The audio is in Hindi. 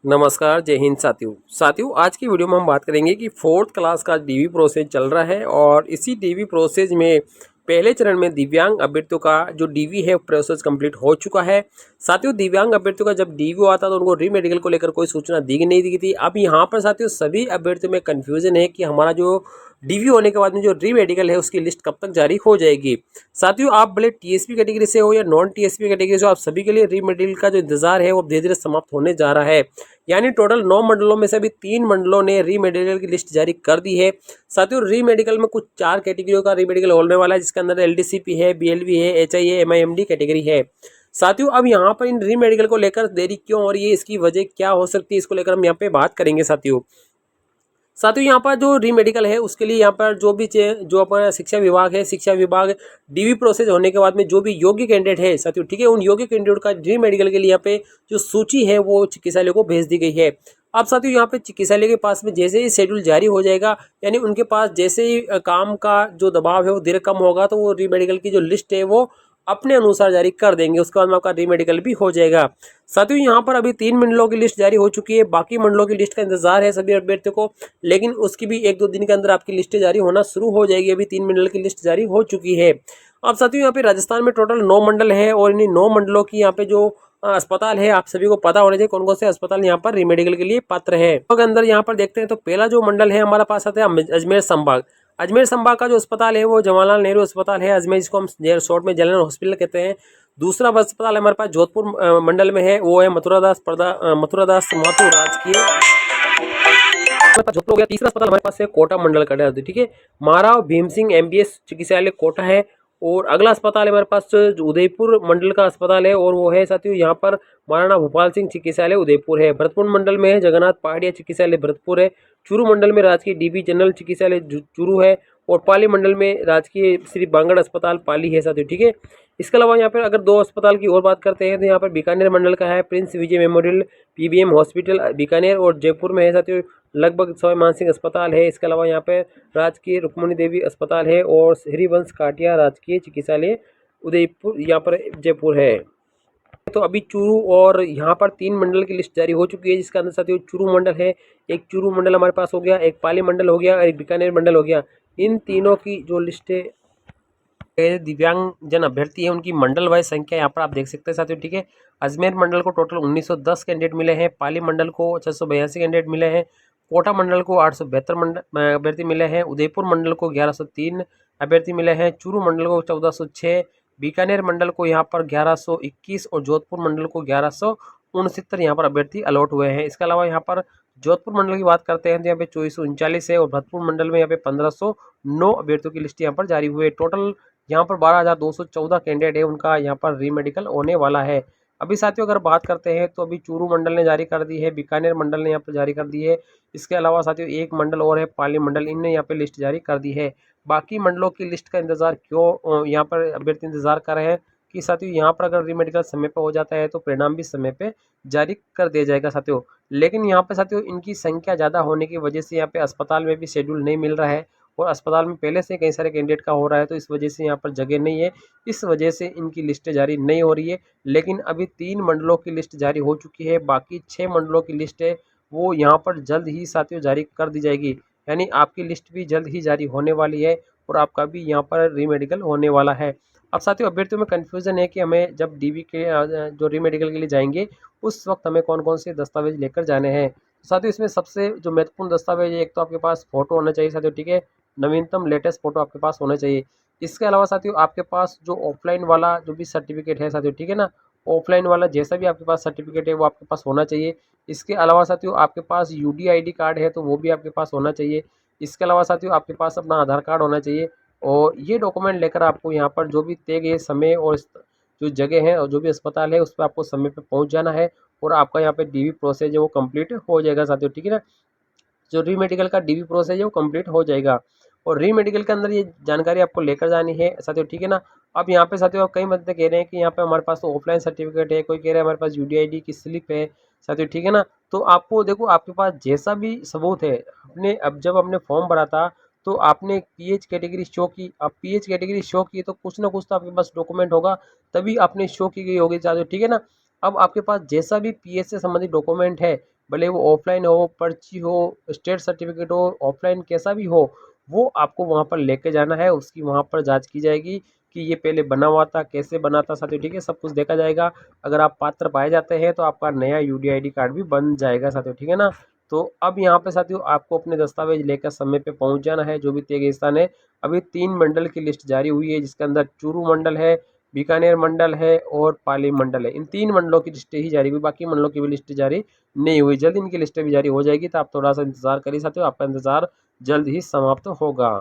नमस्कार, जय हिंद साथियों आज की वीडियो में हम बात करेंगे कि फोर्थ क्लास का डीवी प्रोसेस चल रहा है और इसी डीवी प्रोसेस में पहले चरण में दिव्यांग अभ्यर्थियों का जो डीवी है प्रोसेस कंप्लीट हो चुका है। साथियों दिव्यांग अभ्यर्थियों का जब डीवी आता तो उनको रीमेडिकल को लेकर कोई सूचना दी नहीं दी थी। अब यहाँ पर साथियों सभी अभ्यर्थियों में कन्फ्यूजन है कि हमारा जो डीवी होने के बाद में जो रीमेडिकल है उसकी लिस्ट कब तक जारी हो जाएगी। साथियों आप भले टीएसपी कैटेगरी से हो या नॉन टीएसपी कैटेगरी से हो, आप सभी के लिए रीमेडिकल का जो इंतजार है वो धीरे धीरे समाप्त होने जा रहा है। यानी टोटल 9 मंडलों में से अभी 3 मंडलों ने री मेडिकल की लिस्ट जारी कर दी है। साथियों री मेडिकल में कुछ 4 कैटेगरियों का री मेडिकल होने वाला है, जिसके अंदर एलडीसीपी है, बीएलवी है, एचआई है, एमआईएमडी कैटेगरी है। साथियों अब यहाँ पर इन री मेडिकल को लेकर देरी क्यों हो रही है, इसकी वजह क्या हो सकती है, इसको लेकर हम यहाँ पे बात करेंगे। साथियों यहाँ पर जो री मेडिकल है उसके लिए यहाँ पर जो अपना शिक्षा विभाग है, शिक्षा विभाग डीवी प्रोसेस होने के बाद में जो भी योग्य कैंडिडेट है साथियों, ठीक है, उन योग्य कैंडिडेट का री मेडिकल के लिए यहाँ पे जो सूची है वो चिकित्सालय को भेज दी गई है। अब साथियों यहाँ पे चिकित्सालय के पास में जैसे ही शेड्यूल जारी हो जाएगा, यानी उनके पास जैसे ही काम का जो दबाव है वो धीरे कम होगा, तो वो री मेडिकल की जो लिस्ट है वो अपने अनुसार जारी कर देंगे। उसके बाद में आपका री मेडिकल भी हो जाएगा। साथियों यहाँ पर अभी 3 मंडलों की लिस्ट जारी हो चुकी है, बाकी मंडलों की लिस्ट का इंतजार है सभी अभ्यर्थियों को, लेकिन उसकी भी 1-2 दिन के अंदर आपकी लिस्टें जारी होना शुरू हो जाएगी। अभी 3 मंडल की लिस्ट जारी हो चुकी है। अब साथियों यहाँ पे राजस्थान में टोटल 9 मंडल है और इन 9 मंडलों की यहाँ पे जो अस्पताल है, आप सभी को पता होना चाहिए कौन कौन से अस्पताल यहाँ पर रीमेडिकल के लिए पात्र है। तो अंदर यहाँ पर देखते हैं तो पहला जो मंडल है हमारा पास आता है अजमेर संभाग। अजमेर संभाग का जो अस्पताल है वो जवाहरलाल नेहरू अस्पताल है अजमेर, जिसको हम शॉर्ट में जनरल हॉस्पिटल कहते हैं। दूसरा अस्पताल हमारे पास जोधपुर मंडल में है, वो है मथुरादास माथुर राजकीय जोधपुर हो गया। तीसरा अस्पताल हमारे पास है कोटा मंडल का, ठीक है, महाराव भीम सिंह एमबीएस चिकित्सालय कोटा है। और अगला अस्पताल है हमारे पास जो उदयपुर मंडल का अस्पताल है, और वो है साथियों यहाँ पर महाराणा भोपाल सिंह चिकित्सालय उदयपुर है। भरतपुर मंडल में है जगन्नाथ पहाड़िया चिकित्सालय भरतपुर है। चूरू मंडल में राजकीय डीबी जनरल चिकित्सालय चूरू है। और पाली मंडल में राजकीय श्री बांगड़ अस्पताल पाली है साथियों, ठीक है। इसके अलावा यहाँ पर अगर 2 अस्पताल की और बात करते हैं तो यहाँ पर बीकानेर मंडल का है प्रिंस विजय मेमोरियल पीबीएम हॉस्पिटल बीकानेर, और जयपुर में है साथियों लगभग स्वामी मानसिंह अस्पताल है। इसके अलावा यहाँ पे राजकीय रुक्मणी देवी अस्पताल है और हरिवंश काटिया राजकीय चिकित्सालय उदयपुर यहाँ पर जयपुर है। तो अभी चूरू और यहाँ पर 3 मंडल की लिस्ट जारी हो चुकी है, जिसके अंदर साथियों चूरू मंडल है, एक चूरू मंडल हमारे पास हो गया, एक पाली मंडल हो गया और एक बीकानेर मंडल हो गया। इन तीनों की जो लिस्ट दिव्यांग जन अभ्यर्थी है उनकी मंडल वाइज संख्या यहाँ पर आप देख सकते हैं साथियों, ठीक है। अजमेर मंडल को टोटल 1910 कैंडिडेट मिले हैं, पाली मंडल को 682 कैंडिडेट मिले हैं, कोटा मंडल को 872 अभ्यर्थी मिले हैं, उदयपुर मंडल को 1103 अभ्यर्थी मिले हैं, चूरू मंडल को 1406, बीकानेर मंडल को यहाँ पर 1121 और जोधपुर मंडल को 1169 यहाँ पर अभ्यर्थी अलॉट हुए हैं। इसके अलावा यहाँ पर जोधपुर मंडल की बात करते हैं तो यहाँ पे 2439 है, और भरतपुर मंडल में यहाँ पे 1509 अभ्यर्थियों की लिस्ट यहाँ पर जारी हुई है। टोटल यहाँ पर 12,214 कैंडिडेट है, उनका यहाँ पर रीमेडिकल होने वाला है। अभी साथियों अगर बात करते हैं तो अभी चूरू मंडल ने जारी कर दी है, बीकानेर मंडल ने यहाँ पर जारी कर दी है। इसके अलावा साथियों एक मंडल और है पाली मंडल, इनने यहाँ पे लिस्ट जारी कर दी है। बाकी मंडलों की लिस्ट का इंतजार क्यों यहाँ पर अभ्यर्थी इंतजार कर रहे हैं कि साथियों यहाँ पर अगर रीमेडिकल समय पर हो जाता है तो परिणाम भी समय पे जारी कर दिया जाएगा साथियों। लेकिन यहाँ पे साथियों इनकी संख्या ज़्यादा होने की वजह से यहाँ पे अस्पताल में भी शेड्यूल नहीं मिल रहा है, और अस्पताल में पहले से कई सारे कैंडिडेट का हो रहा है, तो इस वजह से यहाँ पर जगह नहीं है, इस वजह से इनकी लिस्टें जारी नहीं हो रही है। लेकिन अभी 3 मंडलों की लिस्ट जारी हो चुकी है, बाकी 6 मंडलों की लिस्ट है वो यहाँ पर जल्द ही साथियों जारी कर दी जाएगी। यानी आपकी लिस्ट भी जल्द ही जारी होने वाली है और आपका भी यहाँ पर रीमेडिकल होने वाला है। अब साथियों अभ्यर्थियों में कन्फ्यूजन है कि हमें जब डीवी के जो रीमेडिकल के लिए जाएंगे उस वक्त हमें कौन कौन से दस्तावेज लेकर जाने हैं। साथियों इसमें सबसे जो महत्वपूर्ण दस्तावेज है, एक तो आपके पास फोटो होना चाहिए साथियों, ठीक है, नवीनतम लेटेस्ट फोटो आपके पास होना चाहिए। इसके अलावा साथियों आपके पास जो ऑफलाइन वाला जो भी सर्टिफिकेट है साथियों, ठीक है ना, ऑफलाइन वाला जैसा भी आपके पास सर्टिफिकेट है वो आपके पास होना चाहिए। इसके अलावा साथियों आपके पास यूडीआईडी कार्ड है तो वो भी आपके पास होना चाहिए। इसके अलावा साथियों आपके पास अपना आधार कार्ड होना चाहिए, और ये डॉक्यूमेंट लेकर आपको यहाँ पर जो भी तय गए समय और जो जगह है और जो भी अस्पताल है उस पर आपको समय पर पहुँच जाना है, और आपका यहाँ पे डीवी प्रोसेस है वो कंप्लीट हो जाएगा साथियों, ठीक है ना। जो री मेडिकल का डीवी प्रोसेस है वो कंप्लीट हो जाएगा, और री मेडिकल के अंदर ये जानकारी आपको लेकर जानी है साथियों, ठीक है ना। अब यहाँ पे साथियों कई बंदे कह रहे हैं कि यहाँ पे हमारे पास तो ऑफलाइन सर्टिफिकेट है, कोई कह रहा है हमारे पास यूडीआईडी की स्लिप है साथियों, ठीक है ना। तो आपको देखो आपके पास जैसा भी सबूत है, आपने अब जब आपने फॉर्म भरा था तो आपने पीएच कैटेगरी शो की, आप पीएच कैटेगरी शो की तो कुछ ना कुछ तो आपके पास डॉक्यूमेंट होगा, तभी आपने शो की गई होगी साथियों, ठीक है ना। अब आपके पास जैसा भी पीएच से संबंधित डॉक्यूमेंट है भले वो ऑफलाइन हो, पर्ची हो, स्टेट सर्टिफिकेट हो, ऑफलाइन कैसा भी हो, वो आपको वहाँ पर लेके जाना है। उसकी वहाँ पर जांच की जाएगी कि ये पहले बना हुआ था, कैसे बना था साथियों, ठीक है, सब कुछ देखा जाएगा। अगर आप पात्र पाए जाते हैं तो आपका नया यूडीआईडी कार्ड भी बन जाएगा साथियों, ठीक है ना। तो अब यहाँ पे साथियों आपको अपने दस्तावेज लेकर समय पे पहुंच जाना है, जो भी तय गए स्थान है। अभी 3 मंडल की लिस्ट जारी हुई है, जिसके अंदर चूरू मंडल है, बीकानेर मंडल है और पाली मंडल है। इन 3 मंडलों की लिस्टें ही जारी हुई, बाकी मंडलों की भी लिस्ट जारी नहीं हुई। जल्द इनकी लिस्टें भी जारी हो जाएगी, तो आप थोड़ा सा इंतजार करिए साथियों, आपका इंतजार जल्द ही समाप्त होगा।